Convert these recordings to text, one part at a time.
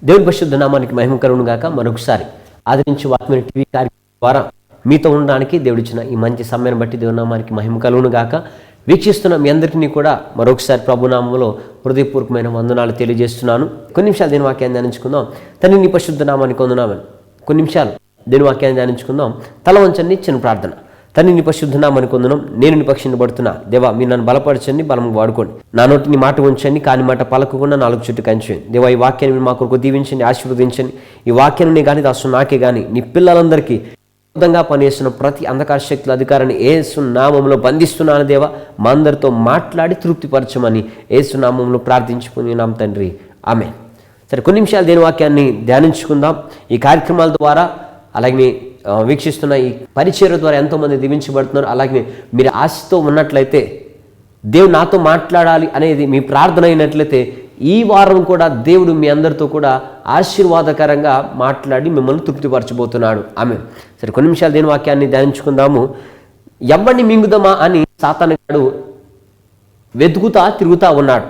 దేవుని పరిశుద్ధ నామానికి మహిమ కలుగును గాక. మరొకసారి ఆదరించి వాక్మీన టీవీ కార్యక్రమం ద్వారా మీతో ఉండడానికి దేవుడిచ్చిన ఈ మంచి సమయాన్ని బట్టి దేవుని నామానికి మహిమ కలుగును గాక. వీక్షిస్తున్న మీ అందరికీ కూడా మరొకసారి ప్రభునామంలో హృదయపూర్వకమైన వందనాలు తెలియజేస్తున్నాను. కొన్ని నిమిషాలు దేని వాక్యాన్ని ధ్యానించుకుందాం. తండ్రి నీ పరిశుద్ధ నామానికి వందనామని. కొన్ని నిమిషాలు దేని వాక్యాన్ని ధ్యానించుకుందాం. తల వంచండి, చిన్న ప్రార్థన. తండ్రి నీ పరిశుద్ధ నామానికి వందనం. నేను నీ పక్షిని పడుతున్నా దేవా, మీరు నన్ను బలపరచండి, బలం వాడుకోండి. నా నోటి నీ మాట ఉంచండి, కాని మాట పలకకుండా నాలుగు చుట్టూ కంచండి. దేవా, ఈ వాక్యాన్ని మీరు మా కొరకు దీవించండి, ఆశీర్వదించండి. ఈ వాక్యాన్ని కానీ దాసు నాకే కానీ నీ పిల్లలందరికీ విధంగా పనిచేస్తున్న ప్రతి అంధకార శక్తుల అధికారాన్ని యేసు నామములో బంధిస్తున్నాను దేవా. మా అందరితో మాట్లాడి తృప్తిపరచమని యేసు నామములో ప్రార్థించుకున్నాం తండ్రి, ఆమేన్. సరే, కొన్ని నిమిషాలు దేని వాక్యాన్ని ధ్యానించుకుందాం. ఈ కార్యక్రమాల ద్వారా అలాగే వీక్షిస్తున్న ఈ పరిచర్య ద్వారా ఎంతోమంది దీవించబడుతున్నారు. అలాగే మీరు ఆశతో ఉన్నట్లయితే, దేవుడు నాతో మాట్లాడాలి అనేది మీ ప్రార్థన అయినట్లయితే, ఈ వారం కూడా దేవుడు మీ అందరితో కూడా ఆశీర్వాదకరంగా మాట్లాడి మిమ్మల్ని తృప్తిపరచబోతున్నాడు. ఆమేన్. సరే, కొన్ని నిమిషాలు దేని వాక్యాన్ని ధ్యానించుకుందాము. ఎవరిని మింగుదమా అని సాతానుగాడు వెతుకుతా తిరుగుతూ ఉన్నాడు.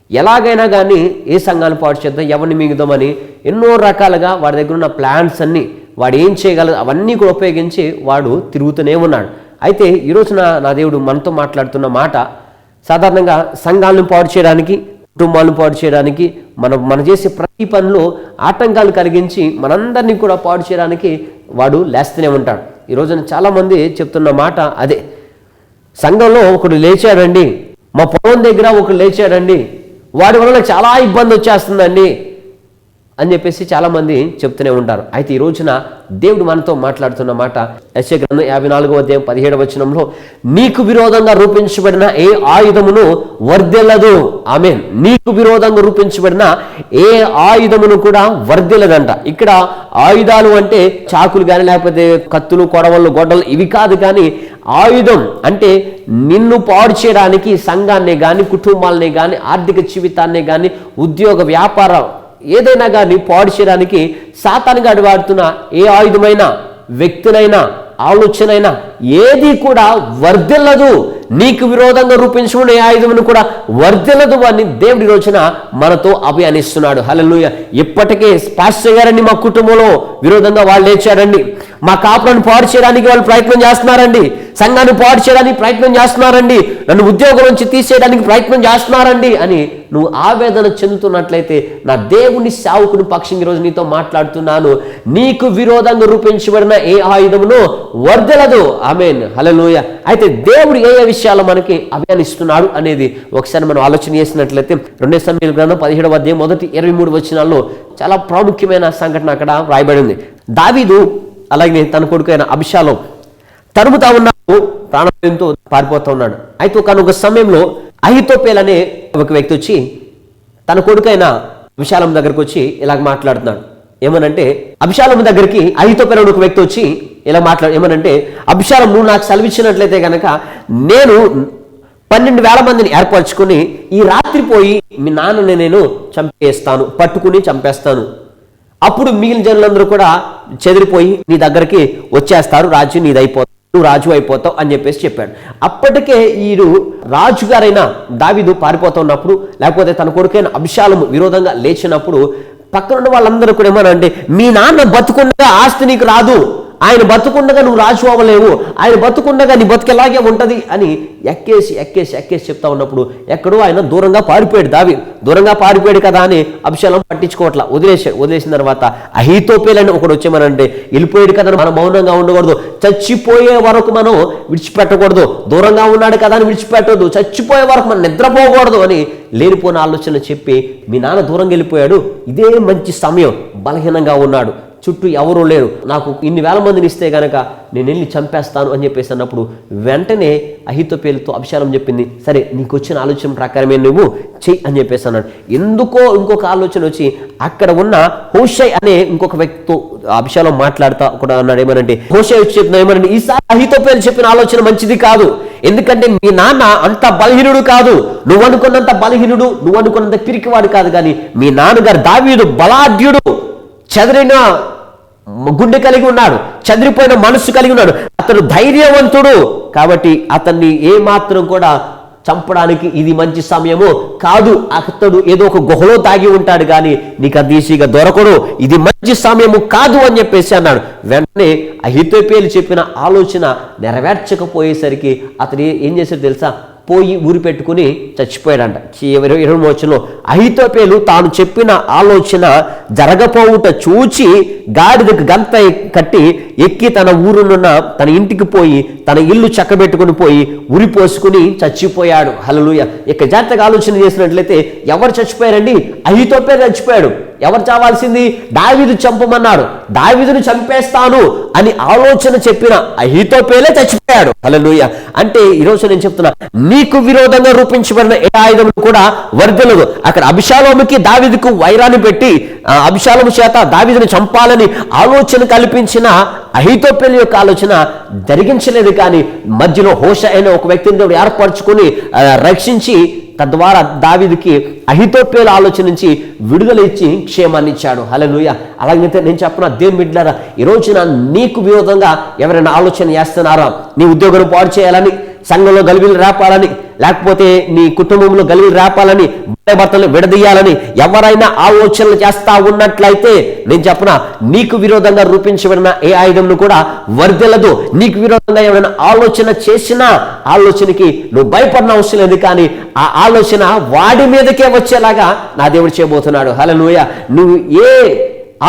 ఎలాగైనా కానీ ఏ సంఘాన్ని పాడు చేద్దాం, ఎవరిని మింగుదామని ఎన్నో రకాలుగా వాడి దగ్గర ఉన్న ప్లాన్స్ అన్నీ, వాడు ఏం చేయగలదు అవన్నీ కూడా ఉపయోగించి వాడు తిరుగుతూనే ఉన్నాడు. అయితే ఈరోజున నా దేవుడు మనతో మాట్లాడుతున్న మాట, సాధారణంగా సంఘాలను పాడు చేయడానికి, కుటుంబాలను పాడు చేయడానికి, మన చేసే ప్రతి పనిలో ఆటంకాలు కలిగించి మనందరినీ కూడా పాడు చేయడానికి వాడు లేస్తూనే ఉంటాడు. ఈరోజున చాలామంది చెప్తున్న మాట అదే. సంఘంలో ఒకడు లేచాడండి, మా పొలం దగ్గర ఒకడు లేచాడండి, వాడి వల్ల చాలా ఇబ్బంది వచ్చేస్తుందండి అని చెప్పేసి చాలామంది చెప్తూనే ఉంటారు. అయితే ఈ రోజున దేవుడు మనతో మాట్లాడుతున్న మాట, యెషయా గ్రంథం 54వ అధ్యాయం 17వ వచనంలో, నీకు విరోధంగా రూపించబడిన ఏ ఆయుధమును వర్ధిల్లదు. ఆమేన్. నీకు విరోధంగా రూపించబడిన ఏ ఆయుధమును కూడా వర్ధిల్లదంట. ఇక్కడ ఆయుధాలు అంటే చాకులు కానీ, లేకపోతే కత్తులు, కొడవళ్ళు, గొడ్డలు ఇవి కాదు. కానీ ఆయుధం అంటే నిన్ను పాడు చేయడానికి సంఘాన్ని కానీ, కుటుంబాలని కానీ, ఆర్థిక జీవితాన్ని కానీ, ఉద్యోగ వ్యాపార ఏదైనా కానీ పాడు చేయడానికి సాతానుగాడు వాడుతున్న ఏ ఆయుధమైనా, వ్యక్తినైనా, ఆలోచనైనా ఏది కూడా వర్ధిల్లదు. నీకు విరోధంగా రూపించుకున్న ఏ ఆయుధమును కూడా వర్ధిల్లదు అని దేవుడి రోజున మనతో అభియానిస్తున్నాడు. హల్లెలూయా. ఇప్పటికే పాస్టర్ గారండి మా కుటుంబంలో విరోధంగా వాళ్ళు లేచారండి, మా కాపులను పాడు చేయడానికి వాళ్ళు ప్రయత్నం చేస్తున్నారండి, సంఘాన్ని పాడు చేయడానికి ప్రయత్నం చేస్తున్నారండి, నన్ను ఉద్యోగం నుంచి తీసేయడానికి ప్రయత్నం చేస్తున్నారండి అని నువ్వు ఆవేదన చెందుతున్నట్లయితే, నా దేవుని సేవకుని పక్షం ఈరోజు నీతో మాట్లాడుతున్నాను. నీకు విరోధంగా రూపించబడిన ఏ ఆయుధమును వర్ధిల్లదు. ఆమేన్. హల్లెలూయా. అయితే దేవుడు ఏ విషయాలు మనకి అభియానిస్తున్నాడు అనేది ఒకసారి మనం ఆలోచన చేసినట్లయితే, 2 సమూయేలు గ్రంథం 17వ అధ్యాయం 1-23 వచనాల్లో చాలా ప్రాముఖ్యమైన సంఘటన అక్కడ రాయబడింది. దావీదు అలాగే తన కొడుకైన అబిషాలోము తరుముతా ఉన్నాడు, ప్రాణభయంతో పారిపోతూ ఉన్నాడు. అయితే ఒక సమయంలో అహీతోపెలు అనే ఒక వ్యక్తి వచ్చి తన కొడుకైన అబిషాలోము దగ్గరకు వచ్చి ఇలాగ మాట్లాడుతున్నాడు. ఏమనంటే, అబిషాలోము దగ్గరికి అహీతోపెలు అనే ఒక వ్యక్తి వచ్చి ఇలా ఏమనంటే, అబిషాలోము, నువ్వు నాకు సెలవిచ్చినట్లయితే కనుక నేను 12,000 మందిని ఏర్పరచుకుని ఈ రాత్రి పోయి మీ నాన్నని నేను చంపేస్తాను, పట్టుకుని చంపేస్తాను. అప్పుడు మిగిలిన జనులందరూ కూడా చెదిరిపోయి నీ దగ్గరికి వచ్చేస్తారు, రాజు నీదైపోతావు, నువ్వు రాజు అయిపోతావు అని చెప్పేసి చెప్పాడు. అప్పటికే ఈడు రాజుగారైన దావీదు పారిపోతున్నప్పుడు, లేకపోతే తన కొడుకైన అబిషాలోము విరోధంగా లేచినప్పుడు పక్కనున్న వాళ్ళందరూ కూడా ఏమనంటే, మీ నాన్న బతుకుండగా ఆస్తి నీకు రాదు, ఆయన బతుకుండగా నువ్వు రాజు అవ్వలేవు, ఆయన బతుకుండగా నీ బతుకెలాగే ఉంటుంది అని ఎక్కేసి చెప్తా ఉన్నప్పుడు ఎక్కడో ఆయన దూరంగా పారిపోయాడు. దూరంగా పారిపోయాడు కదా అని అబిషాలోము పట్టించుకోవట్లా, వదిలేసిన తర్వాత అహీతోపెలు అని ఒకడు వచ్చేమనంటే, వెళ్ళిపోయాడు కదా మనం మౌనంగా ఉండకూడదు, చచ్చిపోయే వరకు మనం విడిచిపెట్టకూడదు, దూరంగా ఉన్నాడు కదా అని విడిచిపెట్టదు, చచ్చిపోయే వరకు మనం నిద్రపోకూడదు అని లేనిపోయిన ఆలోచనలు చెప్పి, మీ నాన్న దూరంగా వెళ్ళిపోయాడు, ఇదే మంచి సమయం, బలహీనంగా ఉన్నాడు, చుట్టూ ఎవరూ లేరు, నాకు ఇన్ని వేల మందిని ఇస్తే కనుక నేను వెళ్ళి చంపేస్తాను అని చెప్పేసి అన్నప్పుడు వెంటనే అహీతోపెలుతో అబిషాలోము చెప్పింది, సరే నీకు వచ్చిన ఆలోచన ప్రకారమే నువ్వు చెయ్యి అని చెప్పేసి అన్నాడు. ఎందుకో ఇంకొక ఆలోచన వచ్చి అక్కడ ఉన్న హూషై అనే ఇంకొక వ్యక్తితో అబిషాలోము మాట్లాడుతా కూడా అన్నాడు. ఏమనంటే, హూషై వచ్చి చెప్పిన ఏమనంటే, ఈసారి అహీతోపెలు చెప్పిన ఆలోచన మంచిది కాదు, ఎందుకంటే మీ నాన్న అంత బలహీనుడు కాదు, నువ్వు అనుకున్నంత బలహీనుడు, నువ్వు అనుకున్నంత పిరికివాడు కాదు, కానీ మీ నాన్నగారు దావీదు బలాఢ్యుడు, చెదిరిన గుండె కలిగి ఉన్నాడు, చెదిరిపోయిన మనస్సు కలిగి ఉన్నాడు, అతడు ధైర్యవంతుడు, కాబట్టి అతన్ని ఏ మాత్రం కూడా చంపడానికి ఇది మంచి సమయము కాదు, అతడు ఏదో ఒక గుహలో దాగి ఉంటాడు కానీ నీకు అది ఈజీగా దొరకడు, ఇది మంచి సమయము కాదు అని చెప్పేసి అన్నాడు. వెంటనే అహీతోపెలు చెప్పిన ఆలోచన నెరవేర్చకపోయేసరికి అతడు ఏం చేశాడు తెలుసా? పోయి ఊరి పెట్టుకుని చచ్చిపోయాడంట. 23 అహీతోపెలు తాను చెప్పిన ఆలోచన జరగపోవుట చూచి గాడిదకు గంత కట్టి ఎక్కి తన ఊరునున్న తన ఇంటికి పోయి తన ఇల్లు చక్కబెట్టుకుని పోయి ఉరి పోసుకుని చచ్చిపోయాడు. హల్లెలూయా. ఇక జాగ్రత్తగా ఆలోచన చేసినట్లయితే ఎవరు చచ్చిపోయారండి? అహీతోపెలు చచ్చిపోయాడు. ఎవరు చావాల్సింది? దావీదు చంపమన్నాడు. దావీదును చంపేస్తాను అని ఆలోచన చెప్పిన అహీతోపెలే చచ్చిపోయాడు. హల్లెలూయా. అంటే ఈరోజు నేను చెప్తున్నా, నీకు విరోధంగా రూపించబడిన ఏ ఆయుధం కూడా వర్ధిల్లదు. అక్కడ అబిషాలోముకి దావీదుకు వైరాన్ని పెట్టి అబిషాలోము చేత దావీదుని చంపాలని ఆలోచన కల్పించిన అహీతోపెలు యొక్క ఆలోచన జరిగించలేదు. కానీ మధ్యలో హోష అయిన ఒక వ్యక్తిని దేవుడు ఏర్పరచుకుని రక్షించి తద్వారా దావీదుకి అహీతోపెలు ఆలోచన నుంచి విడుదల ఇచ్చి క్షేమాన్ని ఇచ్చాడు. హల్లెలూయా. అలాగైతే నేను చెప్పిన దేవుని బిడ్డలారా, ఈ రోజున నీకు విరోధంగా ఎవరైనా ఆలోచన చేస్తున్నారా? నీ ఉద్యోగం పాడు చేయాలని, సంఘంలో గలిబిలు రేపాలని, లేకపోతే నీ కుటుంబంలో గలిబిలు రేపాలని, భర్తలు విడదీయాలని ఎవరైనా ఆలోచనలు చేస్తా ఉన్నట్లయితే నేను చెప్పనా, నీకు విరోధంగా రూపించబడిన ఏ ఆయుధంను కూడా వర్ధిల్లదు. నీకు విరోధంగా ఎవరైనా ఆలోచన చేసినా ఆలోచనకి నువ్వు భయపడిన అవసరం లేదు. కానీ ఆ ఆలోచన వాడి మీదకే వచ్చేలాగా నా దేవుడు చేయబోతున్నాడు. హల్లెలూయా. నువ్వు ఏ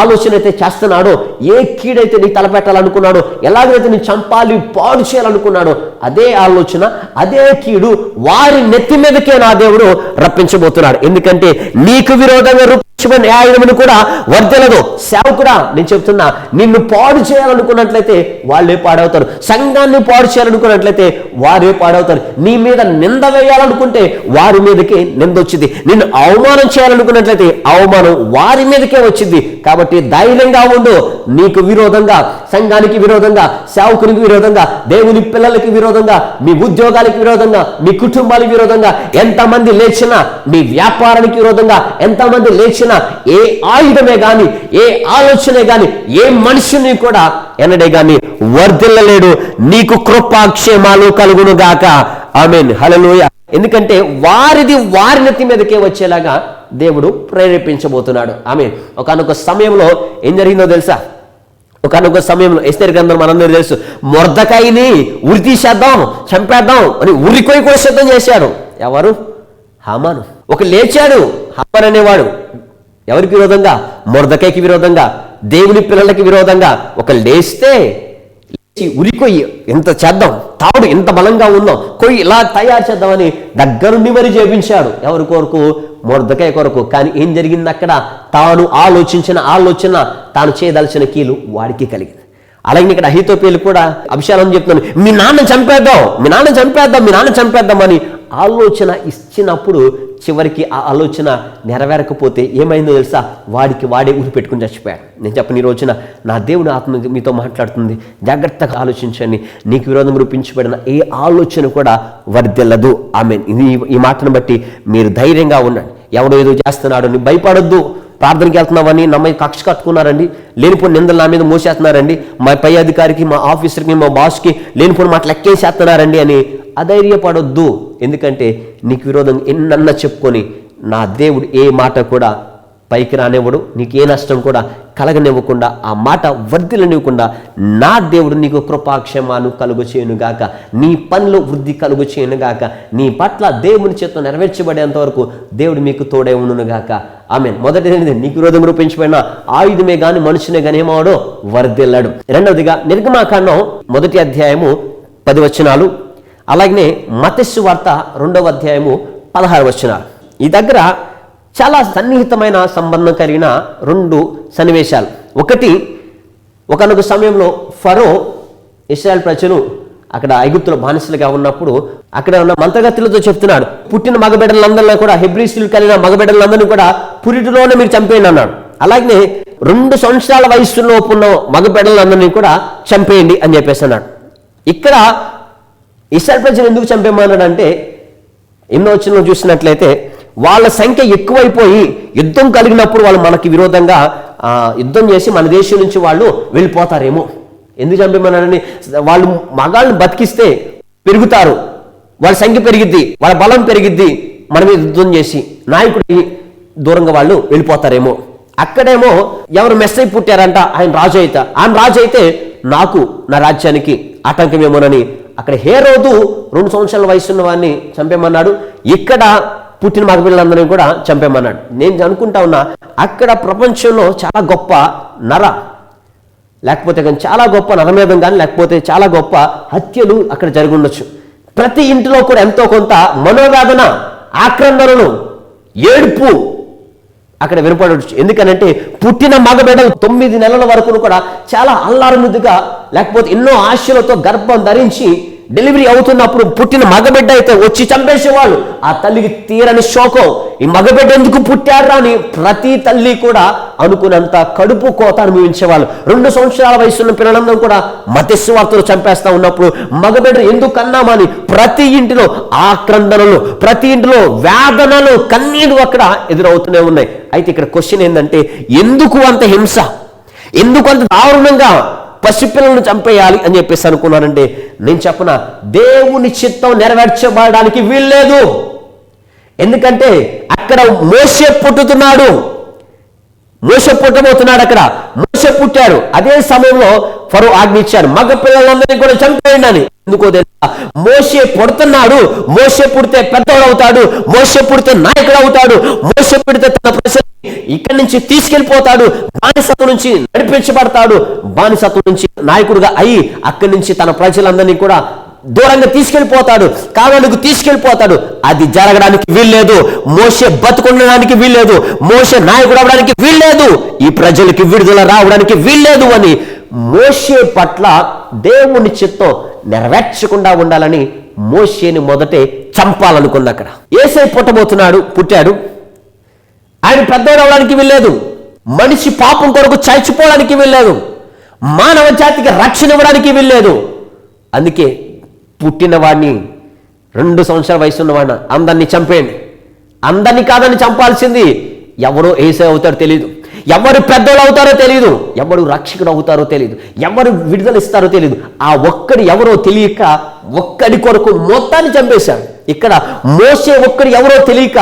ఆలోచన అయితే చేస్తున్నాడో, ఏ కీడైతే నీకు తలపెట్టాలనుకున్నాడో, ఎలాగైతే నీ చంపాలి పాడు చేయాలనుకున్నాడో, అదే ఆలోచన అదే కీడు వారి నెత్తి మీదకే నా దేవుడు రప్పించబోతున్నాడు. ఎందుకంటే నీకు విరోధంగా రూపించబడిన ఆయుధమును కూడా వర్ధిల్లదు. సేవకుడా నేను చెప్తున్నా, నిన్ను పాడు చేయాలనుకున్నట్లయితే వాళ్ళే పాడవుతారు. సంఘాన్ని పాడు చేయాలనుకున్నట్లయితే వారే పాడవుతారు. నీ మీద నింద వేయాలనుకుంటే వారి మీదకే నింద వచ్చింది. నిన్ను అవమానం చేయాలనుకున్నట్లయితే అవమానం వారి మీదకే వచ్చింది. కాబట్టి ధైర్యంగా ఉండు. నీకు విరోధంగా, సంఘానికి విరోధంగా, సేవకునికి విరోధంగా, దేవుని పిల్లలకి విరోధంగా, మీ ఉద్యోగాలకు విరోధంగా, మీ కుటుంబాలకు విరోధంగా ఎంతమంది లేచినా, మీ వ్యాపారానికి విరోధంగా ఎంతమంది లేచినా, ఏ ఆయుధమే గాని, ఏ ఆలోచనే గాని, ఏ మనుషుని కూడా ఎన్నడే గాని వర్ధిల్లలేడు. నీకు కృపాక్షేమాలు కలుగును గాక. ఆమేన్. హల్లెలూయా. ఎందుకంటే వారిది వారి నెత్తి మీదకే వచ్చేలాగా దేవుడు ప్రేరేపించబోతున్నాడు. ఆమేన్. ఒకానొక సమయంలో ఏం జరిగిందో తెలుసా? ఒకానొక సమయంలో ఎస్తేరు గ్రంథం మనందరూ తెలుసు, మొర్దెకైని ఉరి తీసేద్దాం, చంపేద్దాం అని ఉరికొయి కూడా సిద్ధం చేశాడు. ఎవరు? హామాను. ఒక లేచాడు హామాన్ అనేవాడు. ఎవరికి విరోధంగా? మొర్దెకైకి విరోధంగా, దేవుని పిల్లలకి విరోధంగా. ఒక లేస్తే ఉరికొయ్యి ఎంత చేద్దాం, తాడు ఎంత బలంగా ఉందో, కొయ్యి ఇలా తయారు చేద్దామని దగ్గరుండి మరి చేపించాడు. ఎవరి కొరకు? మొర్దెకై కొరకు. కానీ ఏం జరిగింది అక్కడ? తాను ఆలోచించిన ఆలోచన, తాను చేయదలచిన కీలు వాడికి కలిగింది. అలాగే ఇక్కడ అహీతోపెలు కూడా అబిషాలోము చెప్తున్నాను, మీ నాన్న చంపేద్దాం, మీ నాన్న చంపేద్దాం, మీ నాన్న చంపేద్దాం అని ఆలోచన ఇచ్చినప్పుడు చివరికి ఆ ఆలోచన నెరవేరకపోతే ఏమైందో తెలుసా? వాడికి వాడే ఉరి పెట్టుకుని చచ్చిపోయాడు. నేను చెప్పని ఈ రోజున నా దేవుని ఆత్మ మీతో మాట్లాడుతుంది. జాగ్రత్తగా ఆలోచించండి. నీకు విరోధం రూపించబడిన ఏ ఆలోచన కూడా వర్ధిల్లదు. ఆమేన్. ఈ మాటను బట్టి మీరు ధైర్యంగా ఉండండి. ఎవడో ఏదో చేస్తున్నాడు అని భయపడొద్దు. ప్రార్థనకి వెళ్తున్నామని నా మీద కక్ష కట్టుకున్నారండి, లేనిపోయిన నిందలు నా మీద మోసేస్తున్నారండి, మా పై అధికారికి, మా ఆఫీసర్కి, మా బాస్కి లేనిపోయిన మాట లెక్కేసేస్తున్నారండి అని అధైర్యపడొద్దు. ఎందుకంటే నీకు విరోధం ఎన్నన్నా చెప్పుకొని నా దేవుడు ఏ మాట కూడా పైకి రానివ్వడు. నీకు ఏ నష్టం కూడా కలగనివ్వకుండా, ఆ మాట వర్ధిల్లనివ్వకుండా నా దేవుడు నీకు కృపాక్షేమాను కలుగు చేయనుగాక. నీ పనిలో వృద్ధి కలుగు చేయనుగాక. నీ పట్ల దేవుని చేత నెరవేర్చబడేంత వరకు దేవుడు మీకు తోడే ఉండునుగాక. ఆమేన్. మొదటిది, నీకు విరోధం రూపించబడిన ఆయుధమే గాని మనుషునే గాని ఏమాడో వర్ధిల్లడు. రెండవదిగా నిర్గమాకాండం 1వ అధ్యాయము 10 వచనాలు, అలాగనే మత్తయి సువార్త 2వ అధ్యాయము 16 వచనాలు. ఈ దగ్గర చాలా సన్నిహితమైన సంబంధం కలిగిన 2 సన్నివేశాలు. ఒకటి, ఒకనొక సమయంలో ఫరో ఇశ్రాయేల్ ప్రజలు అక్కడ ఐగుప్తులో బానిసలుగా ఉన్నప్పుడు అక్కడ ఉన్న మంత్రగతులతో చెప్తున్నాడు, పుట్టిన మగబిడ్డలందరినీ కూడా, హెబ్రీ స్త్రీలు కలిగిన మగబిడ్డలందరినీ కూడా పురిటిలోనే మీరు చంపేయండి అన్నాడు. అలాగే 2 సంవత్సరాల వయస్సులో ఉన్న మగబిడ్డలందరినీ కూడా చంపేయండి అని చెప్పేసి అన్నాడు. ఇక్కడ ఇశ్రాయేల్ ప్రజలు ఎందుకు చంపేయమన్నాడు అంటే, ఎన్నో వచనంలో చూసినట్లయితే వాళ్ళ సంఖ్య ఎక్కువైపోయి యుద్ధం కలిగినప్పుడు వాళ్ళు మనకి విరోధంగా యుద్ధం చేసి మన దేశం నుంచి వాళ్ళు వెళ్ళిపోతారేమో. ఎందుకు చంపేమన్నాడని, వాళ్ళు మగాళ్ళని బతికిస్తే పెరుగుతారు, వాళ్ళ సంఖ్య పెరిగిద్ది, వాళ్ళ బలం పెరిగిద్ది, మన మీద యుద్ధం చేసి నాయకుడి దూరంగా వాళ్ళు వెళ్ళిపోతారేమో. అక్కడేమో ఎవరు మెస్సై పుట్టారంట, ఆయన రాజు అయితే నాకు నా రాజ్యానికి ఆటంకమేమోనని అక్కడ హేరోదు 2 సంవత్సరాల వయసున్న వాడిని చంపేమన్నాడు, ఇక్కడ పుట్టిన మగపిల్లలందరినీ కూడా చంపేమన్నాడు. నేను అనుకుంటా ఉన్నా అక్కడ ప్రపంచంలో చాలా గొప్ప లేకపోతే కానీ చాలా గొప్ప నరమేధం కానీ లేకపోతే చాలా గొప్ప హత్యలు అక్కడ జరిగి ఉండొచ్చు. ప్రతి ఇంటిలో కూడా ఎంతో కొంత మనోవేదన, ఆక్రందనలు, ఏడుపు అక్కడ వినపడవచ్చు. ఎందుకనంటే పుట్టిన మగబిడ్డలు 9 నెలల వరకు కూడా చాలా అల్లారుముద్దుగా లేకపోతే ఎన్నో ఆశలతో గర్భం ధరించి డెలివరీ అవుతున్నప్పుడు పుట్టిన మగబిడ్డ అయితే వచ్చి చంపేసేవాళ్ళు. ఆ తల్లికి తీరని శోకం, ఈ మగబిడ్డ ఎందుకు పుట్టారా అని ప్రతి తల్లి కూడా అనుకున్నంత కడుపు కోత అనుభవించేవాళ్ళు. 2 సంవత్సరాల వయసున్న పిల్లలందరూ కూడా మత్స్యవార్తలు చంపేస్తా ఉన్నప్పుడు మగబిడ్డ ఎందుకు కన్నామని ప్రతి ఇంటిలో ఆక్రందనలు, ప్రతి ఇంటిలో వేదనలు, కన్నీరు అక్కడ ఎదురవుతూనే ఉన్నాయి. అయితే ఇక్కడ క్వశ్చన్ ఏంటంటే, ఎందుకు అంత హింస, ఎందుకు అంత దారుణంగా పసిపిల్లలను చంపేయాలి అని చెప్పేసి అనుకున్నానంటే, నేను చెప్పన దేవుని చిత్తం నెరవేర్చబడడానికి వీల్లేదు. ఎందుకంటే అక్కడ మోషే పుట్టుతున్నాడు, మోషే పుట్టబోతున్నాడు. అక్కడ మోషే పుట్టాడు. అదే సమయంలో ఫరో ఆజ్ఞ ఇచ్చాడు, మగ పిల్లలందరినీ కూడా చంపేయండి అని. ఎందుకో తెలుసా, మోషే పుడుతున్నాడు, మోషే పుడితే పెద్దవాడు అవుతాడు, మోషే పుడితే నాయకుడు అవుతాడు, మోషే పుడితే తన ప్రజలు ఇక్కడి నుంచి తీసుకెళ్లిపోతాడు, బానిసత్వం నుంచి నడిపించబడతాడు, బానిసత్వం నుంచి నాయకుడుగా అయి అక్కడి నుంచి తన ప్రజలందరినీ కూడా దూరంగా తీసుకెళ్లిపోతాడు, కాలానికి తీసుకెళ్లిపోతాడు. అది జరగడానికి వీల్లేదు. మోషే బతుకుండడానికి వీల్లేదు, మోషే నాయకుడు అవడానికి వీల్లేదు, ఈ ప్రజలకి విడుదల రావడానికి వీల్లేదు అని మోషే పట్ల దేవుని చిత్తం నెరవేర్చకుండా ఉండాలని మోషేని మొదటే చంపాలనుకుంది. అక్కడ యేసయ్య పుట్టాడు, ఆయన పెద్దవాడు అవడానికి వీల్లేదు, మనిషి పాపం కొరకు చచ్చిపోవడానికి వీల్లేదు, మానవ జాతికి రక్షణ ఇవ్వడానికి వీల్లేదు. అందుకే పుట్టిన వాడిని 2 సంవత్సరాల వయసు ఉన్నవాడిని అందరినీ చంపేయండి. అందరినీ కాదని చంపాల్సింది. ఎవరో యేసయ్య అవుతారో తెలియదు, ఎవరు పెద్దోళ్ళు అవుతారో తెలియదు, ఎవరు రక్షకుడు అవుతారో తెలియదు, ఎవరు విడుదల ఇస్తారో తెలియదు. ఆ ఒక్కడి ఎవరో తెలియక ఒక్కడి కొరకు మొత్తాన్ని చంపేశాడు. ఇక్కడ మోషే ఒక్కడు ఎవరో తెలియక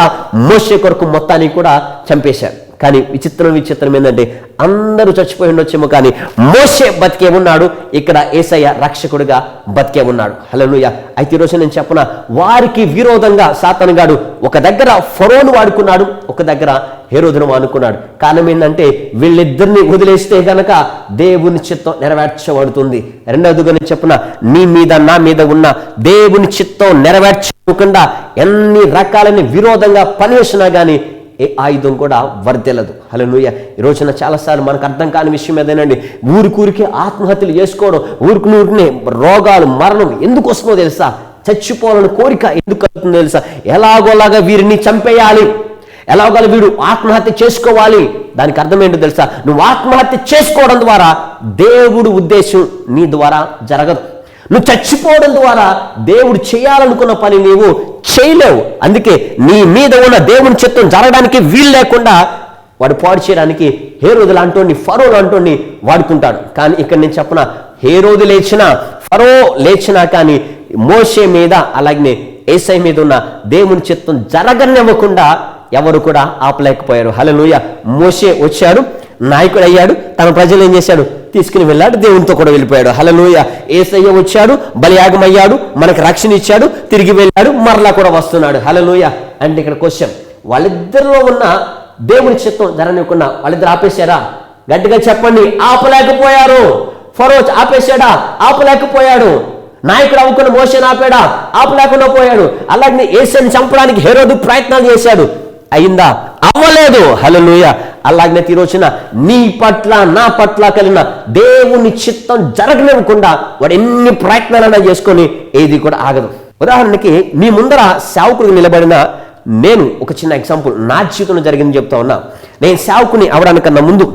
మోషే కొరకు మొత్తాన్ని కూడా చంపేశాడు. కానీ విచిత్రం ఏంటంటే, అందరూ చచ్చిపోయి ఉండొచ్చేమో కానీ మోషే బతికే ఉన్నాడు. ఇక్కడ యేసయ్య రక్షకుడిగా బతికే ఉన్నాడు. హల్లెలూయా. అయితే ఈరోజు నేను చెప్పన, వారికి విరోధంగా సాతానుగాడు ఒక దగ్గర ఫరోను వాడుకున్నాడు, ఒక దగ్గర హేరోదును వాడుకున్నాడు. కారణం ఏంటంటే, వీళ్ళిద్దరిని వదిలేస్తే గనక దేవుని చిత్తం నెరవేర్చబడుతుంది. రెండవదిగా నేను చెప్పన, నీ మీద నా మీద ఉన్న దేవుని చిత్తం నెరవేర్చకుండా ఎన్ని రకాలైన విరోధంగా పనిచేసినా కానీ ఏ ఆయుధం కూడా వర్దెలదు. హల్లెలూయా. ఈ రోజున చాలాసార్లు మనకు అర్థం కాని విషయం ఏదేనండి, ఊరికూరికే ఆత్మహత్యలు చేసుకోవడం, ఊరికినే రోగాలు, మరణం ఎందుకు వస్తుందో తెలుసా? చచ్చిపోవాలని కోరిక ఎందుకు కలుగుతుందో తెలుసా? ఎలాగోలాగా వీరిని చంపేయాలి, ఎలాగోలా వీడు ఆత్మహత్య చేసుకోవాలి. దానికి అర్థం ఏంటో తెలుసా? నువ్వు ఆత్మహత్య చేసుకోవడం ద్వారా దేవుడు ఉద్దేశం నీ ద్వారా జరగదు. నువ్వు చచ్చిపోవడం ద్వారా దేవుడు చేయాలనుకున్న పని నీవు చేయలేవు. అందుకే నీ మీద ఉన్న దేవుని చిత్తం జరగడానికి వీలు లేకుండా వాడు పాడు చేయడానికి హేరోదు లాంటి, ఫరో లాంటి వాడుకుంటాడు. కానీ ఇక్కడ నేను చెప్పన, హేరోదు లేచినా, ఫరో లేచినా కానీ మోషే మీద అలాగే యేసయ్య మీద ఉన్న దేవుని చిత్తం జరగనివ్వకుండా ఎవరు కూడా ఆపలేకపోయారు. హల్లెలూయా. మోషే వచ్చాడు, నాయకుడు అయ్యాడు, తన ప్రజలు ఏం చేశాడు? తీసుకుని వెళ్ళాడు, దేవునితో కూడా వెళ్ళిపోయాడు. హల్లెలూయా. యేసయ్య వచ్చాడు, బలియాగం అయ్యాడు, మనకు రక్షణ ఇచ్చాడు, తిరిగి వెళ్ళాడు, మరలా కూడా వస్తున్నాడు. హల్లెలూయా. అంటే ఇక్కడ క్వశ్చన్, వాళ్ళిద్దరిలో ఉన్న దేవుని చిత్తం జరగనివ్వకుండా వాళ్ళిద్దరు ఆపేశారా? గట్టిగా చెప్పండి. ఆపలేకపోయారు. ఫరో ఆపేశాడా? ఆపలేకపోయాడు. నాయకుడు అవ్వకుండా మోషేని ఆపాడా? ఆపలేకుండా పోయాడు. అలాగే యేసయ్యని చంపడానికి హేరోదు ప్రయత్నాలు చేశాడు, అయిందా? అవ్వలేదు. హల్లెలూయా. అలాగే ఈ రోజున నీ పట్ల నా పట్ల కలిగిన దేవుని చిత్తం జరగనివ్వకుండా వాడు ఎన్ని ప్రయత్నాలైనా చేసుకొని ఏది కూడా ఆగదు. ఉదాహరణకి మీ ముందర సేవకుడికి నిలబడిన నేను ఒక చిన్న ఎగ్జాంపుల్ నా జీవితంలో జరిగింది చెప్తా ఉన్నా. నేను సేవకుని అవడానికన్నా ముందు,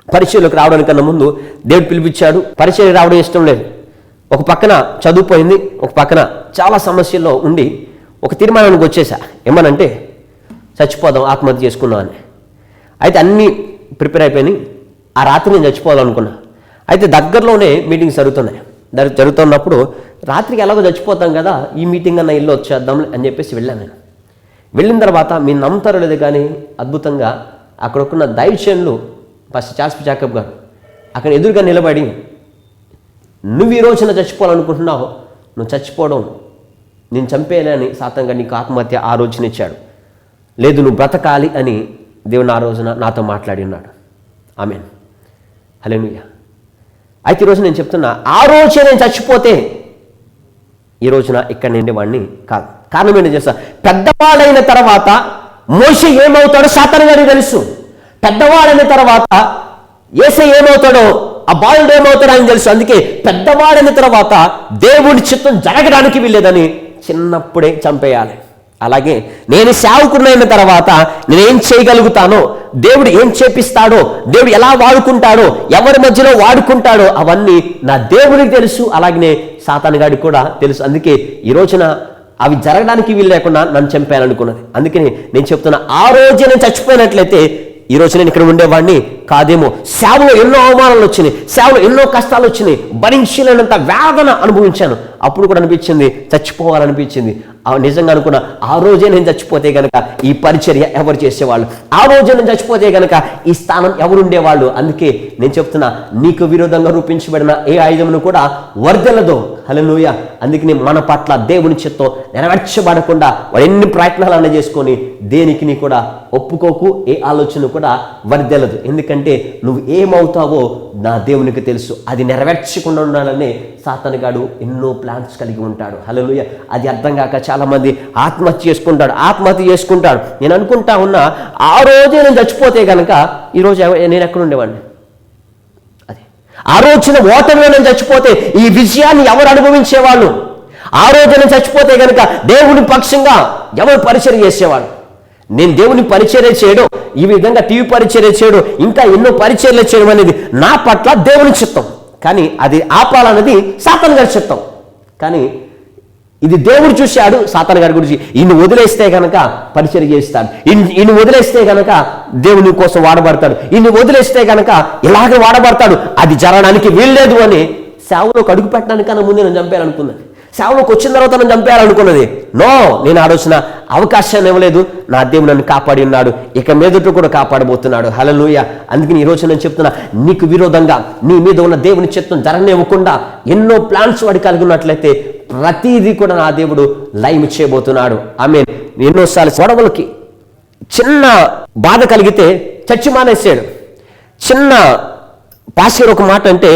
పరిచయలోకి రావడానికన్నా ముందు దేవుడు పిలిపించాడు. పరిచయం రావడం ఇష్టం లేదు. ఒక పక్కన చదువుపోయింది, ఒక పక్కన చాలా సమస్యల్లో ఉండి ఒక తీర్మానానికి వచ్చేసా. ఏమనంటే, చచ్చిపోదాం, ఆత్మహత్య చేసుకున్నాం అని. అయితే అన్నీ ప్రిపేర్ అయిపోయినాయి. ఆ రాత్రి నేను చచ్చిపోదాం అనుకున్నా. అయితే దగ్గరలోనే మీటింగ్స్ జరుగుతున్నాయి. జరుగుతున్నప్పుడు రాత్రికి ఎలాగో చచ్చిపోతాం కదా, ఈ మీటింగ్ అన్న ఇల్లు వచ్చేద్దాం అని చెప్పేసి వెళ్ళాను నేను. వెళ్ళిన తర్వాత మీరు నమ్ముతారో లేదు కానీ అద్భుతంగా అక్కడొక్కున్న దైవజనులు ఫస్ట్ చార్ల్స్ జాకబ్ గారు అక్కడ ఎదురుగా నిలబడి, నువ్వు ఈ రోజున చచ్చిపోవాలనుకుంటున్నావు, నువ్వు చచ్చిపోవడం నేను చంపేయాలి అని సాతానుగా నీకు ఆత్మహత్య ఆ రోజున ఇచ్చాడు, లేదు నువ్వు బ్రతకాలి అని దేవుని ఆ రోజున నాతో మాట్లాడి ఉన్నాడు. ఆమేన్, హల్లెలూయా. అయితే ఈరోజు నేను చెప్తున్నా, ఆ రోజే నేను చచ్చిపోతే ఈ రోజున ఇక్కడ నిండేవాడిని కాదు. కారణం ఏంటో తెలుసా? పెద్దవాడైన తర్వాత మోషే ఏమవుతాడో సాతాను గారికి తెలుసు. పెద్దవాడైన తర్వాత యేసే ఏమవుతాడో, ఆ బాలుడు ఏమవుతాడో అని తెలుసు. అందుకే పెద్దవాడైన తర్వాత దేవుడి చిత్తం జరగడానికి వీల్లేదని చిన్నప్పుడే చంపేయాలి. అలాగే నేను సేవకుడైన తర్వాత నేనేం చేయగలుగుతానో, దేవుడు ఏం చేపిస్తాడో, దేవుడు ఎలా వాడుకుంటాడో, ఎవరి మధ్యలో వాడుకుంటాడో అవన్నీ నా దేవుడికి తెలుసు. అలాగనే సాతాను గాడికి కూడా తెలుసు. అందుకే ఈ రోజున అవి జరగడానికి వీలు లేకుండా నన్ను చంపేయాలనుకున్నది. అందుకని నేను చెప్తున్నా, ఆ రోజే నేను చచ్చిపోయినట్లయితే ఈ రోజు నేను ఇక్కడ ఉండేవాడిని కాదేమో. సేవలో ఎన్నో అవమానాలు వచ్చినాయి, సేవలో ఎన్నో కష్టాలు వచ్చినాయి, భరించలేనంత వేదన అనుభవించాను. అప్పుడు కూడా అనిపించింది చచ్చిపోవాలనిపించింది. నిజంగా అనుకున్నా, ఆ రోజే నేను చచ్చిపోతే గనక ఈ పరిచర్య ఎవరు చేసేవాళ్ళు, ఆ రోజే నేను చచ్చిపోతే గనక ఈ స్థానం ఎవరు ఉండేవాళ్ళు. అందుకే నేను చెప్తున్నా, నీకు విరోధంగా రూపించబడిన ఏ ఆయుధమును కూడా వర్దెలదు. హల్లెలూయా. అందుకని మన పట్ల దేవుని చిత్తం నెరవేర్చబడకుండా వాడు ఎన్ని ప్రయత్నాలన్నా చేసుకొని దేనికి నీ కూడా ఒప్పుకోకు, ఏ ఆలోచన కూడా వర్దెలదు. ఎందుకంటే నువ్వు ఏమవుతావో నా దేవునికి తెలుసు. అది నెరవేర్చకుండా ఉండాలని సాతానుగాడు ఎన్నో ప్లాన్స్ కలిగి ఉంటాడు. హల్లెలూయా. అది అర్థం కాక చాలామంది ఆత్మహత్య చేసుకుంటాడు. నేను అనుకుంటా ఉన్నా, ఆ రోజే నేను చచ్చిపోతే కనుక ఈరోజు నేను ఎక్కడ ఉండేవాడిని? అది ఆ రోజున ఓటమిలో నేను చచ్చిపోతే ఈ విజయాన్ని ఎవరు అనుభవించేవాళ్ళు? ఆ రోజు నేను చచ్చిపోతే కనుక దేవుని పక్షంగా ఎవరు పరిచర్య చేసేవాళ్ళు? నేను దేవుని పరిచర్య చేయడం, ఈ విధంగా టీవీ పరిచర్య చేయడం, ఇంకా ఎన్నో పరిచర్యలు చేయడం అనేది నా పట్ల దేవుని చిత్తం. కానీ అది ఆపాలన్నది సాతాను గారి చిత్తం. కానీ ఇది దేవుడు చూశాడు సాతాను గారి గురించి. ఈయన వదిలేస్తే కనుక పరిచర్య చేస్తాడు, ఈయన వదిలేస్తే కనుక దేవుని కోసం వాడబడతాడు, ఈయన వదిలేస్తే కనుక ఇలాగే వాడబడతాడు. అది జరగడానికి వీల్లేదు అని సేవలోకి అడుగు పెట్టడానికన్నా ముందే నేను చంపేయాలనుకున్నాను. సేవలోకి వచ్చిన తర్వాత నన్ను చంపేయాలనుకున్నది. నో, నేను ఆ రోజున అవకాశాన్ని ఇవ్వలేదు. నా దేవుడు నన్ను కాపాడి ఉన్నాడు, ఇక మీదట కూడా కాపాడబోతున్నాడు. హల్లెలూయా. అందుకని ఈ రోజు నేను చెప్తున్నా, నీకు విరోధంగా నీ మీద ఉన్న దేవుని చిత్తం జరగనివ్వకుండా ఎన్నో ప్లాన్స్ వాడి కలిగి ఉన్నట్లయితే ప్రతిదీ కూడా నా దేవుడు లైవ్ చేయబోతున్నాడు. ఆమేన్. ఎన్నోసార్లు గొడవలకి చిన్న బాధ కలిగితే చర్చి మానేసాడు. చిన్న పాస్టర్ ఒక మాట అంటే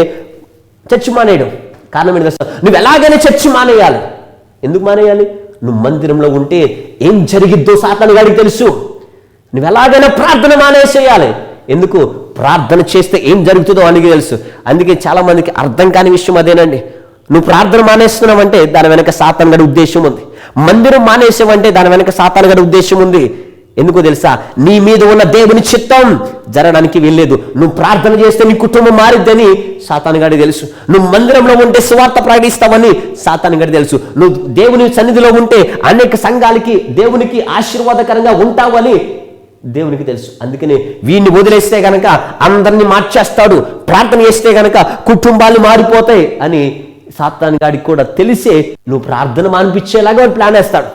చర్చి మానేయడం. కారణం ఏంటి తెలుసా? నువ్వు ఎలాగైనా చర్చి మానేయాలి. ఎందుకు మానేయాలి? నువ్వు మందిరంలో ఉంటే ఏం జరిగిద్దో సాతాను గాడికి తెలుసు. నువ్వు ఎలాగైనా ప్రార్థన మానేసేయాలి. ఎందుకు? ప్రార్థన చేస్తే ఏం జరుగుతుందో వానికి తెలుసు. అందుకే చాలా మందికి అర్థం కాని విషయం అదేనండి. నువ్వు ప్రార్థన మానేస్తున్నావంటే దాని వెనక సాతాను గాడి ఉద్దేశం ఉంది. మందిరం మానేసావంటే దాని వెనక సాతాను గాడి ఉద్దేశం ఉంది. ఎందుకో తెలుసా? నీ మీద ఉన్న దేవుని చిత్తం జరగడానికి వెళ్ళలేదు. నువ్వు ప్రార్థన చేస్తే నీ కుటుంబం మారిద్దని సాతాను గాడికి తెలుసు. నువ్వు మందిరంలో ఉంటే సువార్త ప్రకటిస్తావని సాతాను గాడికి తెలుసు. నువ్వు దేవుని సన్నిధిలో ఉంటే అనేక సంఘాలకి దేవునికి ఆశీర్వాదకరంగా ఉంటావని దేవునికి తెలుసు. అందుకని వీడిని వదిలేస్తే గనక అందరినీ మార్చేస్తాడు, ప్రార్థన చేస్తే గనక కుటుంబాలు మారిపోతాయి అని సాతాను గాడికి కూడా తెలిసే నువ్వు ప్రార్థన మానిపించేలాగా వాడు ప్లాన్ వేస్తాడు.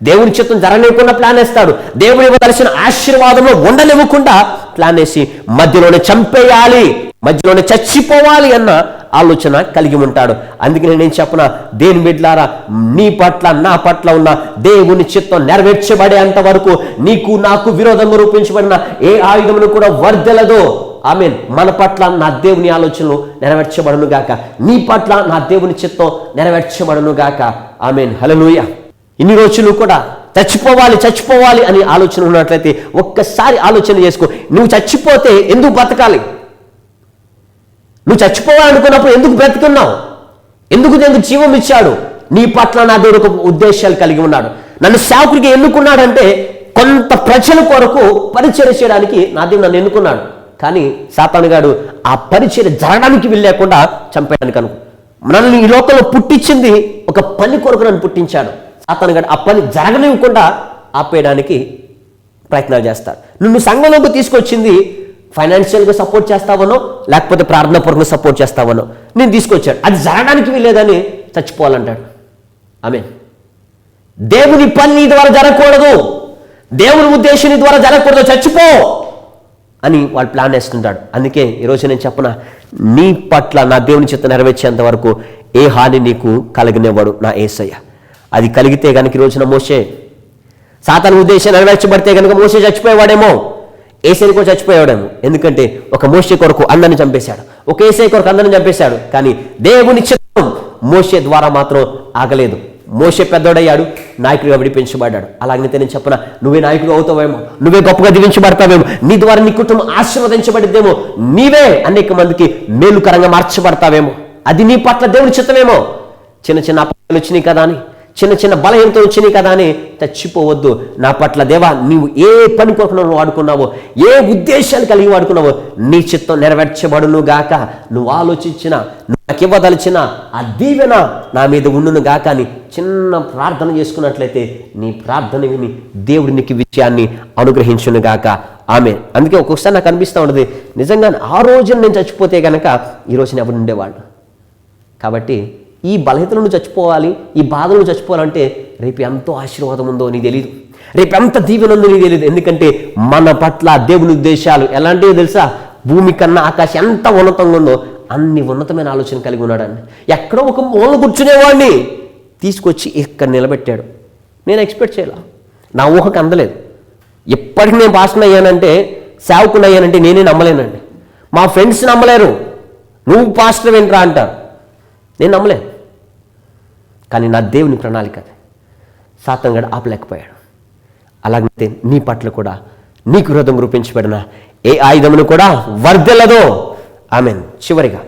దేవుని చిత్తం జరగనివ్వకుండా ప్లాన్ వేస్తాడు. దేవుని ఇవ్వదలసిన ఆశీర్వాదంలో ఉండనివ్వకుండా ప్లాన్ వేసి మధ్యలోనే చంపేయాలి, మధ్యలోనే చచ్చిపోవాలి అన్న ఆలోచన కలిగి ఉంటాడు. అందుకని నేను చెప్పనా, దేని బిడ్డలారా, నీ పట్ల నా పట్ల ఉన్న దేవుని చిత్తం నెరవేర్చబడేంత వరకు నీకు నాకు విరోధంగా రూపించబడిన ఏ ఆయుధమును కూడా వర్దెలదో. ఆమేన్. మన పట్ల నా దేవుని ఆలోచనలు నెరవేర్చబడును గాక, నీ పట్ల నా దేవుని చిత్తం నెరవేర్చబడును గాక. ఆమేన్. హల్లెలూయా. ఇన్ని రోజులు కూడా చచ్చిపోవాలి అని ఆలోచన ఉన్నట్లయితే ఒక్కసారి ఆలోచన చేసుకో. నువ్వు చచ్చిపోతే ఎందుకు బతకాలి? నువ్వు చచ్చిపోవాలనుకున్నప్పుడు ఎందుకు బ్రతుకున్నావు? ఎందుకు జీవం ఇచ్చాడు? నీ పట్ల నా దేవుడు ఒక ఉద్దేశాలు కలిగి ఉన్నాడు. నన్ను సేవకుడికి ఎన్నుకున్నాడంటే కొంత ప్రజల కొరకు పరిచర్య చేయడానికి నా దేవుడు నన్ను ఎన్నుకున్నాడు. కానీ సాతానుగాడు ఆ పరిచర్య జరగడానికి వీల్లేకుండా చంపేయడానికి నన్ను ఈ లోకంలో పుట్టించింది ఒక పని కొరకు నన్ను పుట్టించాడు. సాతానుగాడు ఆ పని జరగనివ్వకుండా ఆపేయడానికి ప్రయత్నాలు చేస్తాడు. నిన్ను సంఘంలోకి తీసుకొచ్చింది ఫైనాన్షియల్గా సపోర్ట్ చేస్తావనో లేకపోతే ప్రార్థనాపూర్వకంగా సపోర్ట్ చేస్తావనో నేను తీసుకొచ్చాడు. అది జరగడానికి వీల్లేదని చచ్చిపోవాలంటాడు. ఆమె దేవుని పని నీ ద్వారా జరగకూడదు, దేవుని ఉద్దేశం నీ ద్వారా జరగకూడదు, చచ్చిపో అని వాళ్ళు ప్లాన్ వేస్తుంటాడు. అందుకే ఈరోజు నేను చెప్పనా, నీ పట్ల నా దేవుని చిత్తం నెరవేర్చేంత వరకు ఏ హాని నీకు కలిగినవాడు నా యేసయ్య. అది కలిగితే కనుక ఈ రోజున మోషే సాతాను ఉద్దేశం నెరవేర్చబడితే కనుక మోషే చచ్చిపోయేవాడేమో, ఏసై కూడా చచ్చిపోయేవాడేమో. ఎందుకంటే ఒక మోషే కొరకు అందరిని చంపేశాడు, ఒక ఏసై కొరకు అందరిని చంపేశాడు. కానీ దేవుని చిత్తం మోషే ద్వారా మాత్రం ఆగలేదు. మోషే పెద్దోడయ్యాడు, నాయకుడిగా విడిపించబడ్డాడు. అలాగైతే నేను చెప్పనా, నువ్వే నాయకుడు అవుతావేమో, నువ్వే గొప్పగా దీవించబడతావేమో, నీ ద్వారా నీ కుటుంబం ఆశీర్వదించబడిద్దేమో, నీవే అనేక మందికి మేలుకరంగా మార్చబడతావేమో. అది నీ పట్ల దేవుని చిత్తమేమో. చిన్న చిన్న అపాయాలు వచ్చినాయి కదా అని, చిన్న చిన్న బలహీనతలు వచ్చినాయి కదా అని చచ్చిపోవద్దు. నా పట్ల దేవా నీవు ఏ పని కొరకు నువ్వు వాడుకున్నావో, ఏ ఉద్దేశాలు కలిగి వాడుకున్నావో, నీ చిత్తం నెరవేర్చబడును గాక. నువ్వు ఆలోచించిన, నాకు ఇవ్వదలిచిన ఆ దీవెన నా మీద ఉండును గాక అని చిన్న ప్రార్థన చేసుకున్నట్లయితే నీ ప్రార్థన విని దేవుడు నీకు విజయాన్ని అనుగ్రహించును గాక. ఆమె అందుకే ఒక్కొక్కసారి నాకు అనిపిస్తూ ఉంటుంది, నిజంగా ఆ రోజున నేను చచ్చిపోతే కనుక ఈ రోజున ఎవరు ఉండేవాళ్ళు. కాబట్టి ఈ బలహీనతలను చచ్చిపోవాలి, ఈ బాధలను చచ్చిపోవాలంటే రేపు ఎంతో ఆశీర్వాదం ఉందో నీకు తెలియదు, రేపు ఎంత దీవెన ఉందో నీకు తెలియదు. ఎందుకంటే మన పట్ల దేవుని ఉద్దేశాలు ఎలాంటివో తెలుసా? భూమి కన్నా ఆకాశం ఎంత ఉన్నతంగా ఉందో అన్ని ఉన్నతమైన ఆలోచన కలిగి ఉన్నాడని. ఎక్కడో ఒక మూల కూర్చునేవాడిని తీసుకొచ్చి ఇక్కడ నిలబెట్టాడు. నేను ఎక్స్పెక్ట్ చేయాల, నా ఊహకు అందలేదు. ఎప్పటికి నేను పాస్టర్ అయ్యానంటే, సేవకుని అయ్యానంటే నేనే నమ్మలేనండి. మా ఫ్రెండ్స్ నమ్మలేరు, నువ్వు పాస్టర్ ఏంట్రా అంటారు, నేను నమ్మలేను. కానీ నా దేవుని ప్రణాళిక అది. సాతానుగాడు ఆపలేకపోయాడు. అలాగైతే నీ పట్ల కూడా నీకు విరోధంగా రూపించబడిన ఏ ఆయుధమును కూడా వర్ధిల్లదో. ఆమేన్. చివరిగా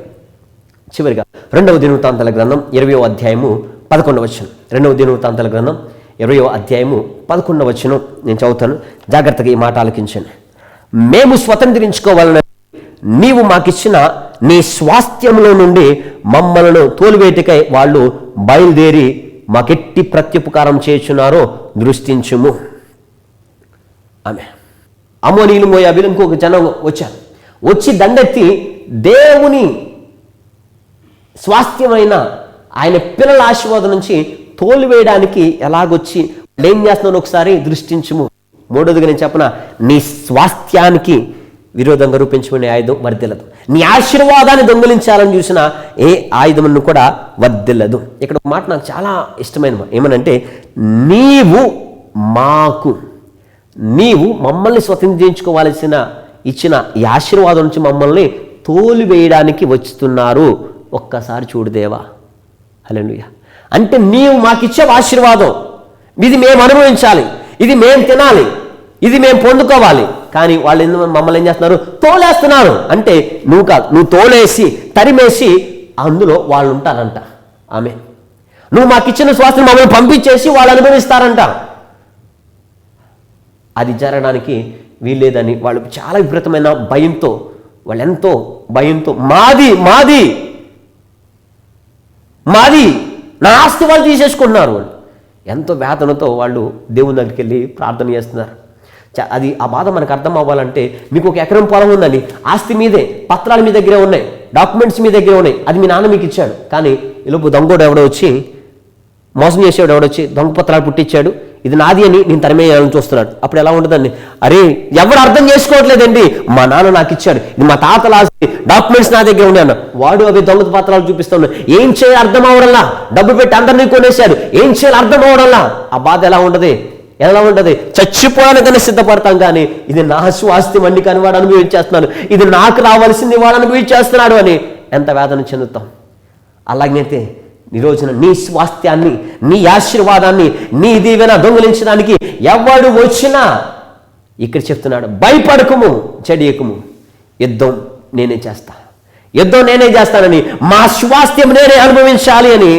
2వ దినవృత్తాంతాల గ్రంథం 20వ అధ్యాయము 11వ వచనం. 2వ దినవృత్తాంతాల గ్రంథం 20వ అధ్యాయము 11వ వచనం నేను చదువుతాను, జాగ్రత్తగా ఈ మాట ఆలకించండి. మేము స్వతంత్రించుకోవాలని నీవు మాకిచ్చిన నీ స్వాస్థ్యంలో నుండి మమ్మలను తోలివేటికై వాళ్ళు బయలుదేరి మాకెట్టి ప్రత్యుపకారం చేయుచున్నారో దృష్టించుము. ఆమె అమ్మోనీలు మోయాబీలు ఇంకొక జనం వచ్చారు. వచ్చి దండెత్తి దేవుని స్వాస్థ్యమైన ఆయన పిల్లల ఆశీర్వాదం నుంచి తోలివేయడానికి ఎలాగొచ్చి ఏం చేస్తున్నాను ఒకసారి దృష్టించుము. మూడోదిగా నేను చెప్పన, నీ స్వాస్థ్యానికి విరోధంగా రూపించుకునే ఆయుధం వర్ధిల్లదు. నీ ఆశీర్వాదాన్ని దొంగిలించాలని చూసిన ఏ ఆయుధమును కూడా వర్ధిల్లదు. ఇక్కడ ఒక మాట నాకు చాలా ఇష్టమైన ఏమనంటే, నీవు మమ్మల్ని స్వతంత్రించుకోవాల్సిన ఇచ్చిన ఈ ఆశీర్వాదం నుంచి మమ్మల్ని తోలివేయడానికి వస్తున్నారు. ఒక్కసారి చూడు దేవా. హల్లెలూయా. అంటే నీవు మాకిచ్చే ఆశీర్వాదం, ఇది మేము అనుభవించాలి, ఇది మేము తినాలి, ఇది మేము పొందుకోవాలి. కానీ వాళ్ళు మమ్మల్ని ఏం చేస్తున్నారు? తోలేస్తున్నారు. అంటే నువ్వు కాదు, నువ్వు తోలేసి తరిమేసి అందులో వాళ్ళు ఉంటారంట. ఆమె నువ్వు మాకు ఇచ్చిన స్వాస్థ్యం మమ్మల్ని పంపించేసి వాళ్ళు అనుభవిస్తారంట. అది జరగడానికి వీల్లేదని వాళ్ళు చాలా విపరీతమైన భయంతో, వాళ్ళు ఎంతో భయంతో మాది మాది మాది నా ఆస్తి వాళ్ళు తీసేసుకుంటున్నారు. వాళ్ళు ఎంతో వేదనతో వాళ్ళు దేవుని దగ్గరికి వెళ్ళి ప్రార్థన చేస్తున్నారు. అది ఆ బాధ మనకు అర్థం అవ్వాలంటే, మీకు ఒక ఎకరం పొలం ఉందండి, ఆస్తి మీదే, పత్రాలు మీ దగ్గరే ఉన్నాయి, డాక్యుమెంట్స్ మీ దగ్గరే ఉన్నాయి, అది మీ నాన్న మీకు ఇచ్చాడు. కానీ ఈలోపు దొంగోడు ఎవడో వచ్చి, మోసం చేసేవాడు ఎవడొచ్చి దొంగ పత్రాలు పుట్టించాడు, ఇది నాది అని నేను తరిమేయాలని చూస్తున్నాడు. అప్పుడు ఎలా ఉంటుందండి? అరే ఎవరు అర్థం చేసుకోవట్లేదండి, మా నాన్న నాకు ఇచ్చాడు, ఇది మా తాతల ఆస్తి, డాక్యుమెంట్స్ నా దగ్గర ఉన్నాను, వాడు అవి దొంగ పత్రాలు చూపిస్తున్నాడు, ఏం చేయాలి అర్థం అవడంలా, డబ్బు పెట్టి అందరినీ కొనేశాడు, ఏం చేయాలి అర్థం అవడంలా. ఆ బాధ ఎలా ఉంటుంది? చచ్చిపోవడానికనే సిద్ధపడతాం. కానీ ఇది నా స్వాస్థ్యం అండి, కానీ వాడు అనుభవించేస్తున్నాడు, ఇది నాకు రావాల్సింది వాడు అనుభవించేస్తున్నాడు అని ఎంత వేదన చెందుతాం. అలాగైతే ఈ రోజున నీ స్వాస్థ్యాన్ని, నీ ఆశీర్వాదాన్ని, నీ దీవెన దొంగిలించడానికి ఎవడు వచ్చినా ఇక్కడ చెప్తున్నాడు, భయపడకుము, చెడియకుము, యుద్ధం నేనే చేస్తానని, మా స్వాస్థ్యం నేనే అనుభవించాలి అని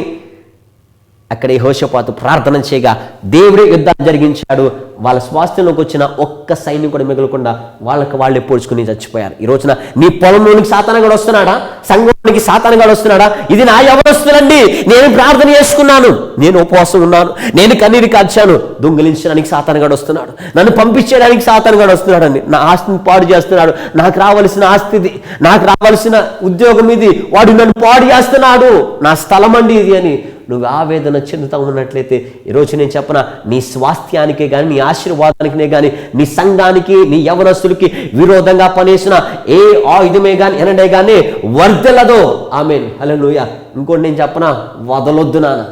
అక్కడ యెహోషాపాతు ప్రార్థన చేయగా దేవుడే యుద్ధాలు జరిగించాడు. వాళ్ళ స్వాస్థ్యంలోకి వచ్చిన ఒక్క సైనికుడు మిగలకుండా వాళ్ళకి వాళ్ళే పోడ్చుకుని చచ్చిపోయారు. ఈ రోజున నీ పొలంలోనికి సాతానగాడు వస్తున్నాడా? సంఘంలోనికి సాతానగాడు వస్తున్నాడా? ఇది నా యవనస్తులండి, నేను ప్రార్థన చేసుకున్నాను, నేను ఉపవాసం ఉన్నాను, నేను కన్నీరు కార్చాను, దొంగిలించడానికి సాతానగాడు వస్తున్నాడు, నన్ను పంపించేయడానికి సాతానగాడు వస్తున్నాడండి, నా ఆస్తిని పాడు చేస్తున్నాడు, నాకు రావాల్సిన ఆస్తి ఇది, నాకు రావాల్సిన ఉద్యోగం ఇది, వాడు నన్ను పాడు చేస్తున్నాడు, నా స్థలం అండి ఇది అని నువ్వు ఆవేదన చెందుతూ ఉన్నట్లయితే ఈరోజు నేను చెప్పనా, నీ స్వాస్థ్యానికే కానీ, నీ ఆశీర్వాదానికినే కానీ, నీ సంఘానికి, నీ యవనస్తులకి విరోధంగా పనిచేసిన ఏ ఆయుధమే కానీ ఎనడే కానీ వర్ధలదో. ఆమేన్, హల్లెలూయా. ఇంకోటి నేను చెప్పనా, వదలొద్దు నాన్న,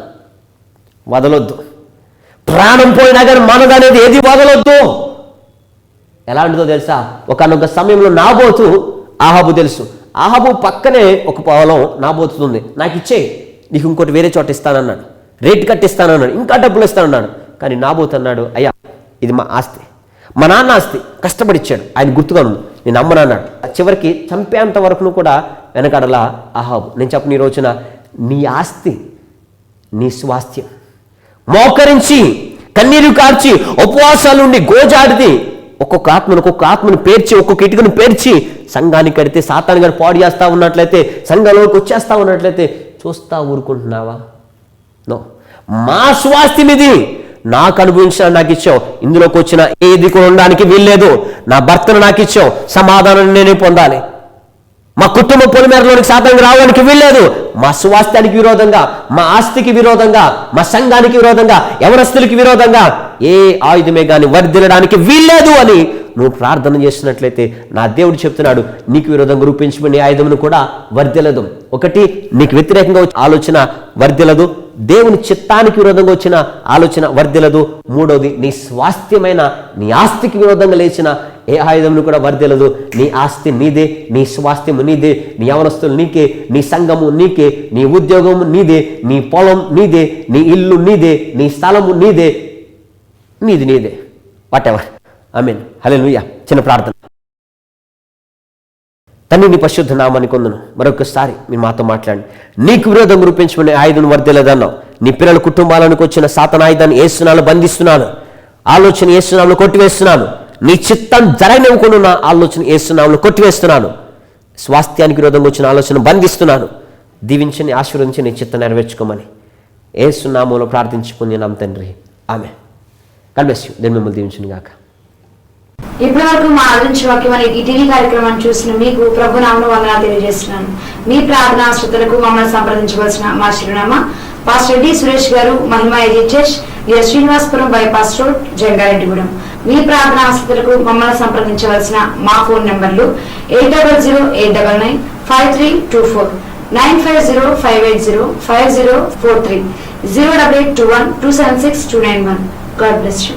వదలొద్దు. ప్రాణం పోయినా కానీ మనదనేది ఏది వదలొద్దు. ఎలాంటిదో తెలుసా? ఒకనొక సమయంలో నాబోతు ఆహాబు తెలుసు, ఆహాబు పక్కనే ఒక పొలం నాబోతుంది, నాకు ఇచ్చే, నీకు ఇంకోటి వేరే చోట ఇస్తానన్నాడు, రేట్ కట్టిస్తానన్నాడు, ఇంకా డబ్బులు ఇస్తానన్నాడు. కానీ నాబోతు అన్నాడు, అయ్యా ఇది మా ఆస్తి, మా నాన్న ఆస్తి, కష్టపడిచ్చాడు, ఆయన గుర్తుగా ఉంది, నేను అమ్మనన్నాడు. చివరికి చంపేంత వరకును కూడా వెనకడలా ఆహాబు. నేను చెప్పను, ఈ రోజున నీ ఆస్తి, నీ స్వాస్థ్యం మోకరించి కన్నీరు కార్చి ఉపవాసాలు ఉండి గోజాడిది ఒక్కొక్క ఆత్మను పేర్చి, ఒక్కొక్క ఇటుకను పేర్చి సంఘానికి కడితే సాతాను గారు పాడు చేస్తూ ఉన్నట్లయితే, సంఘంలోకి వచ్చేస్తూ ఉన్నట్లయితే చూస్తా ఊరుకుంటున్నావా? నో. మా స్వాస్థ్యం ఇది, నాకు అనుభవించిన నాకు ఇచ్చావు, ఇందులోకి వచ్చిన ఏది కూడా ఉండడానికి వీల్లేదు. నా భర్తను నాకు ఇచ్చావు, సమాధానం నేనే పొందాలి. మా కుటుంబ పొలిమేరలోనికి సాతానికి రావడానికి వీల్లేదు. మా స్వాస్థ్యానికి విరోధంగా, మా ఆస్తికి విరోధంగా, మా సంఘానికి విరోధంగా, యవనస్తులకి విరోధంగా ఏ ఆయుధమే కానీ వర్ధిల్లడానికి వీల్లేదు అని నువ్వు ప్రార్థన చేసినట్లయితే నా దేవుడు చెప్తున్నాడు, నీకు విరోధంగా రూపించబడిన ఆయుధమును కూడా వర్ధిల్లదు. ఒకటి, నీకు వ్యతిరేకంగా వచ్చిన ఆలోచన వర్ధిల్లదు. దేవుని చిత్తానికి విరోధంగా వచ్చిన ఆలోచన వర్ధిల్లదు. మూడవది, నీ స్వాస్థ్యమైన నీ ఆస్తికి విరోధంగా లేచిన ఏ ఆయుధమును కూడా వర్ధిల్లదు. నీ ఆస్తి నీదే, నీ స్వాస్థ్యము నీదే, నీ యవనస్తులు నీకే, నీ సంఘము నీకే, నీ ఉద్యోగము నీదే, నీ పొలం నీదే, నీ ఇల్లు నీదే, నీ స్థలము నీదే, నీదే, వాటెవర్. ఆమేన్, హల్లెలూయా. చిన్న ప్రార్థన. తండ్రి, నీ పరిశుద్ధ నామాన్ని కొందును మరొకసారి మీరు మాతో మాట్లాడండి. నీకు విరోధం రూపించమని ఆయుధం వర్ధిల్లదన్నావు. నీ పిల్లల కుటుంబాలకు వచ్చిన సాతాను ఆయుధాన్ని యేసునామములో బంధిస్తున్నాను, ఆలోచన యేసునామములో కొట్టివేస్తున్నాను. నీ చిత్తం జరగనివ్వకుండా ఆలోచన యేసునామములో కొట్టివేస్తున్నాను. స్వాస్థ్యానికి విరోధంగా వచ్చిన ఆలోచన బంధిస్తున్నాను. దీవించని, ఆశీర్వదించి నీ చిత్తం నెరవేర్చుకోమని యేసునామములో ప్రార్థించుకున్నాం తండ్రి, ఆమేన్. God bless you. దేవుడు మిమ్మల్ని దీవించును గాక. ఇప్పటి వరకు మా ఆదరించి వాక్యం అనే ఈ టీవీ కార్యక్రమాన్ని చూసిన మీకు ప్రభు నామమున వందనాలు తెలియజేస్తున్నాను. మీ ప్రార్థనా శ్రద్ధలకు మమ్మల్ని సంప్రదించవలసిన మా చిరునామా పాస్టర్ డి సురేష్ గారు, మహిమా ఎడిట్ church, Srinivasapuram bypass road, Jangareddygudem. మీ ప్రార్థనా శ్రద్ధలకు మమ్మల్ని సంప్రదించవలసిన మా ఫోన్ నెంబర్లు 8008995324, 9505805043, 08821276291. God bless you.